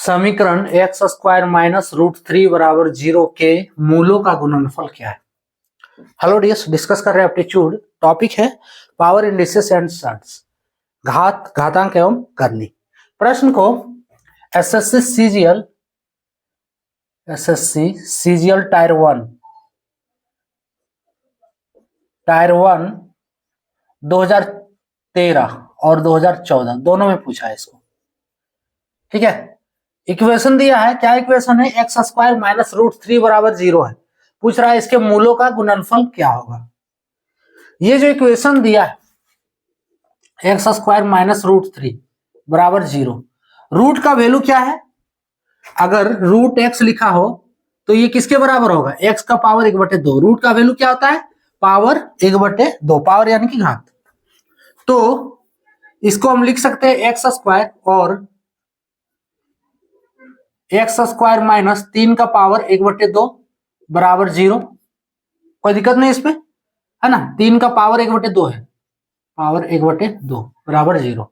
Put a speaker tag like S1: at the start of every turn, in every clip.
S1: समीकरण x square minus root three बराबर 0 के मूलों का गुणनफल क्या है। हेलो डियर्स, डिस्कस कर रहे हैं एप्टीट्यूड। टॉपिक है पावर इंडिसेस एंड सट्स, घातांक एवं करनी। प्रश्न को एसएससी सीजीएल टायर वन 2013 और 2014 दोनों में पूछा है इसको। ठीक है, इक्वेशन दिया है। क्या इक्वेशन है? X square minus root three बराबर 0 है। पूछ रहा है इसके मूलों का गुणनफल क्या होगा। ये जो इक्वेशन दिया है x square minus root three बराबर 0, रूट का वैल्यू क्या है? अगर रूट एक्स लिखा हो तो ये किसके बराबर होगा? एक्स का पावर 1/2। रूट का वैल्यू क्या होता है? पावर 1/2, पावर यानी कि घात। तो इसको हम लिख सकते हैं एक्स स्क्वायर और एक्स स्क्वायर माइनस 3 का पावर 1/2 बराबर 0। कोई दिक्कत नहीं इसमें, है ना। 3 का पावर 1/2 है, पावर 1/2 बराबर 0।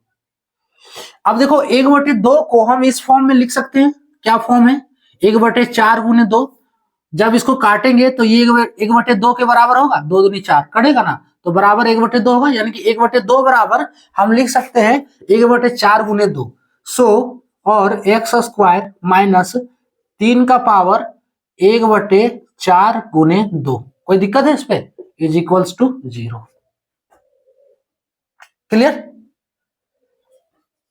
S1: अब देखो 1/2 को हम इस फॉर्म में लिख सकते हैं। क्या फॉर्म है? 1/4 गुने 2। जब इसको काटेंगे तो ये 1/2 के बराबर होगा। 2 दूनी 4 कटेगा ना, तो बराबर 1/2 होगा। यानी कि 1/2 बराबर हम लिख सकते हैं 1/4 गुने 2। सो और एक्स स्क्वायर माइनस 3 का पावर 1/4 गुने 2। कोई दिक्कत है इस पे? Is equals to 0। क्लियर?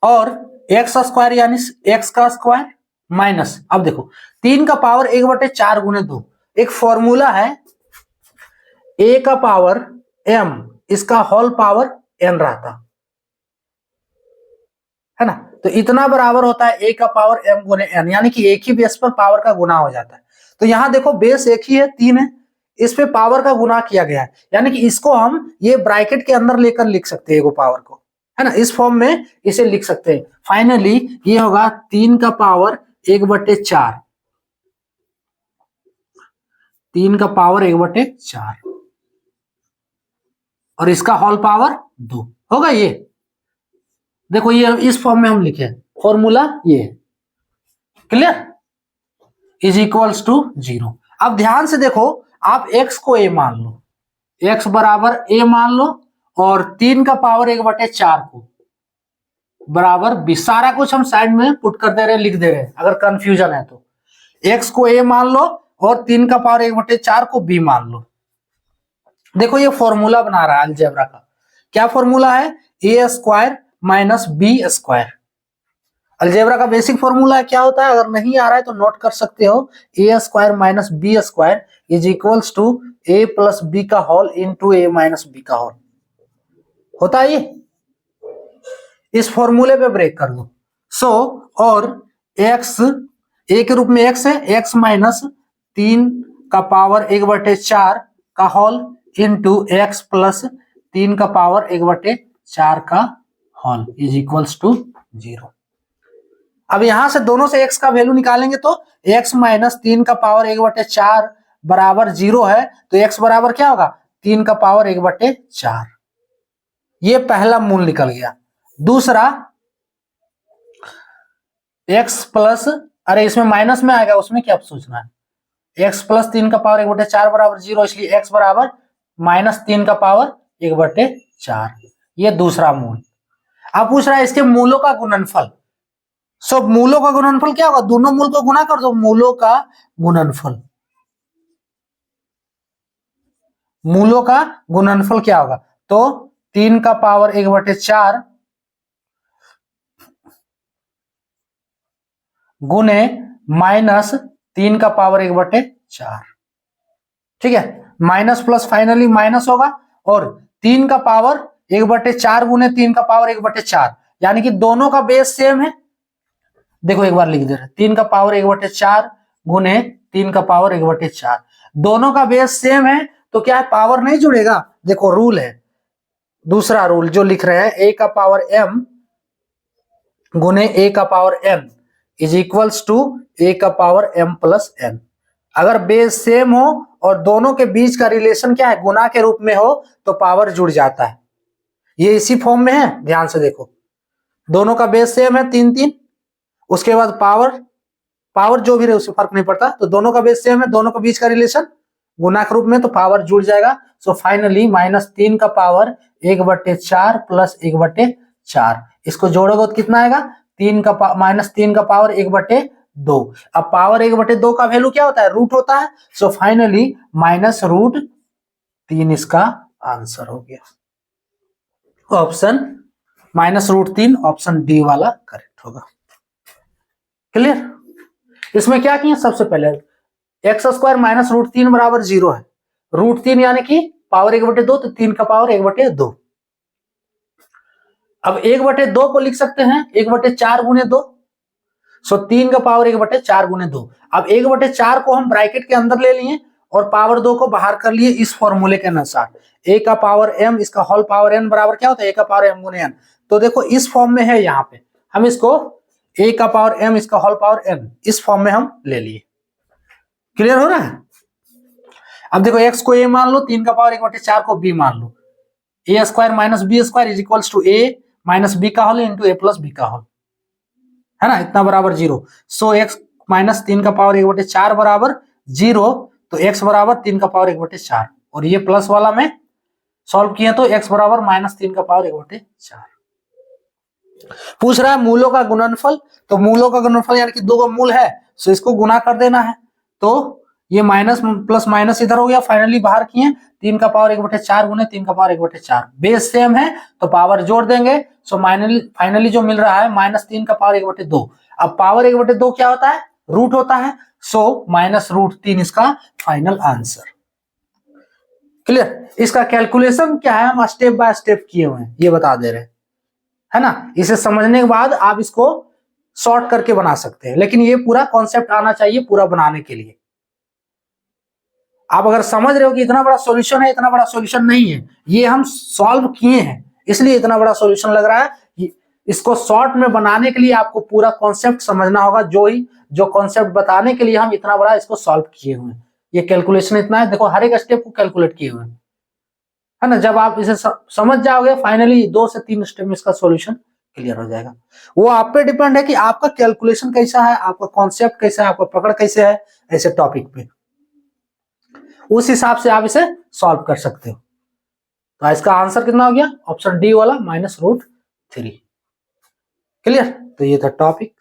S1: और एक्स स्क्वायर यानी एक्स का स्क्वायर माइनस, अब देखो 3 का पावर 1/4 गुने 2। एक फॉर्मूला है ए का पावर m, इसका होल पावर n रहता है ना। तो इतना बराबर होता है a का पावर m गुने n, यानी कि एक ही बेस पर पावर का गुना हो जाता है। तो यहां देखो बेस एक ही है, 3 है, इस पे पावर का गुना किया गया है। यानी कि इसको हम ये ब्रैकेट के अंदर लेकर लिख सकते हैं एगो पावर को, है ना। इस फॉर्म में इसे लिख सकते हैं। फाइनली ये होगा 3 का पावर 1/4, 3 का पावर 1/4 और इसका होल पावर 2 होगा। ये देखो ये इस फॉर्म में हम लिखे, फॉर्मूला ये। क्लियर? Is equals to 0। अब ध्यान से देखो, आप x को a मान लो, x बराबर a मान लो, और 3 का पावर 1/4 को बराबर b। सारा कुछ हम साइड में पुट कर दे रहे हैं, लिख दे रहे हैं अगर कंफ्यूजन है तो। x को a मान लो और 3 का पावर 1/4 को b मान लो। देखो ये फॉर्मूला बना रहा है अलजेब्रा का। क्या फॉर्मूला है? A square minus B square. Algebra का बेसिक फॉर्मूला क्या होता है? अगर नहीं आ रहा है तो नोट कर सकते हो। A square minus B square is equals to A plus B का whole into A minus B का होल होता है ये। इस फॉर्मूले पे ब्रेक कर दो। सो और एक्स ए के रूप में एक्स है, एक्स माइनस 3 का पावर 1/4 का होल इंटू एक्स प्लस 3 का पावर 1/4 का होल इज इक्वल्स टू 0। अब यहां से दोनों से x का वैल्यू निकालेंगे तो x माइनस 3 का पावर 1/4 बराबर 0 है। तो x बराबर क्या होगा? 3 का पावर 1/4। ये पहला मूल निकल गया। दूसरा x प्लस, अरे इसमें माइनस में आएगा, उसमें क्या सोचना है। x प्लस 3 का पावर 1/4 बराबर 0, इसलिए x बराबर माइनस 3 का पावर 1/4। ये दूसरा मूल। अब पूछ रहा है इसके मूलों का गुणनफल। सो मूलों का गुणनफल क्या होगा? दोनों मूल को गुना कर दो, मूलों का गुणनफल। मूलों का गुणनफल क्या होगा? तो 3 का पावर 1/4 गुने माइनस 3 का पावर 1/4। ठीक है, माइनस प्लस फाइनली माइनस होगा, और 3 का पावर 1/4 गुने 3 का पावर 1/4, यानी कि दोनों का बेस सेम है। देखो एक बार लिख दे रहे, 3 का पावर 1/4 गुने 3 का पावर 1/4, दोनों का बेस सेम है, तो क्या है, पावर नहीं जुड़ेगा। देखो रूल है, दूसरा रूल जो लिख रहे हैं, a का पावर m गुने a का power n is equals to a का पावर m प्लस n। अगर बेस सेम हो और दोनों के बीच का रिलेशन क्या है, गुना के रूप में हो, तो पावर जुड़ जाता है। ये इसी फॉर्म में है, ध्यान से देखो। दोनों का बेस सेम है 3 3, उसके बाद पावर पावर जो भी रहे उससे फर्क नहीं पड़ता, तो दोनों का बेस सेम है, दोनों के बीच का रिलेशन गुना के रूप में, तो पावर जुड़ जाएगा। सो फाइनली -3 का पावर 1/4 प्लस 1/4, इसको जोड़ोगे तो कितना आएगा, -3 का पावर 1/2। अब पावर 1/2 का वैल्यू क्या होता है, रूट होता है। सो फाइनली -√3 इसका आंसर हो गया। ऑप्शन -√3 ऑप्शन डी वाला करेक्ट होगा। क्लियर। इसमें क्या किए, सबसे पहले x² -√3 बराबर 0 है, √3 यानी कि पावर 1/2, तो 3 का पावर 1/2। अब 1/2 को लिख सकते हैं 1/4 गुने 2, सो 3 का पावर 1/4 गुने 2। अब 1/4 को हम ब्रैकेट के अंदर ले लिए और पावर 2 को बाहर कर लिए इस फॉर्मूले के अनुसार, a का पावर m इसका होल पावर n बराबर क्या होता है, a का पावर m गुने n। तो देखो इस फॉर्म में है, यहाँ पे हम इसको a का पावर m इसका होल पावर n इस फॉर्म में हम ले लिए। क्लियर हो रहा है। अब देखो x को a मान लो, 3 का पावर 1/4 को b मान लो, a² - b² is equals to a - b का होल इंटू a + b का होल, है ना, इतना बराबर 0। सो x - 3 का पावर 1/4 बराबर 0, तो x बराबर 3 का पावर 1/4, और ये प्लस वाला में सॉल्व किए तो x बराबर -3 का पावर 1/4। पूछ रहा है मूलों का गुणनफल, तो मूलों का गुणनफल यानी कि दो मूल है, सो इसको गुना कर देना है, तो ये माइनस प्लस माइनस इधर हो गया, फाइनली बाहर किए 3 का पावर 1/4 गुने 3 का पावर 1/4, बेस सेम है तो पावर जोड़ देंगे। सो फाइनली जो मिल रहा है -3 का पावर 1/2। अब पावर 1/2 क्या होता है, रूट होता है, सो -√3 इसका फाइनल आंसर। क्लियर। इसका कैलकुलेशन क्या है, हम स्टेप बाय स्टेप किए हुए हैं, ये बता दे रहे हैं, है ना। इसे समझने के बाद आप इसको शॉर्ट करके बना सकते हैं, लेकिन ये पूरा कॉन्सेप्ट आना चाहिए पूरा बनाने के लिए। आप अगर समझ रहे हो कि इतना बड़ा सॉल्यूशन है, इतना बड़ा सॉल्यूशन नहीं है, ये हम सॉल्व किए हैं इसलिए इतना बड़ा सॉल्यूशन लग रहा है। इसको शॉर्ट में बनाने के लिए आपको पूरा कॉन्सेप्ट समझना होगा, जो कॉन्सेप्ट बताने के लिए हम इतना बड़ा इसको सॉल्व किए हुए हैं। ये कैलकुलेशन इतना है, देखो हर एक स्टेप को कैलकुलेट किए हुए हैं, है ना। जब आप इसे समझ जाओगे फाइनली 2 से 3 स्टेप में इसका सॉल्यूशन क्लियर हो जाएगा। वो आप पे डिपेंड है कि आपका कैलकुलेशन कैसा है, आपका कॉन्सेप्ट कैसा है, आपका पकड़ कैसे है ऐसे टॉपिक पे, उस हिसाब से आप इसे सॉल्व कर सकते हो। तो इसका आंसर कितना हो गया, ऑप्शन डी वाला -√3। क्लियर। तो ये था टॉपिक।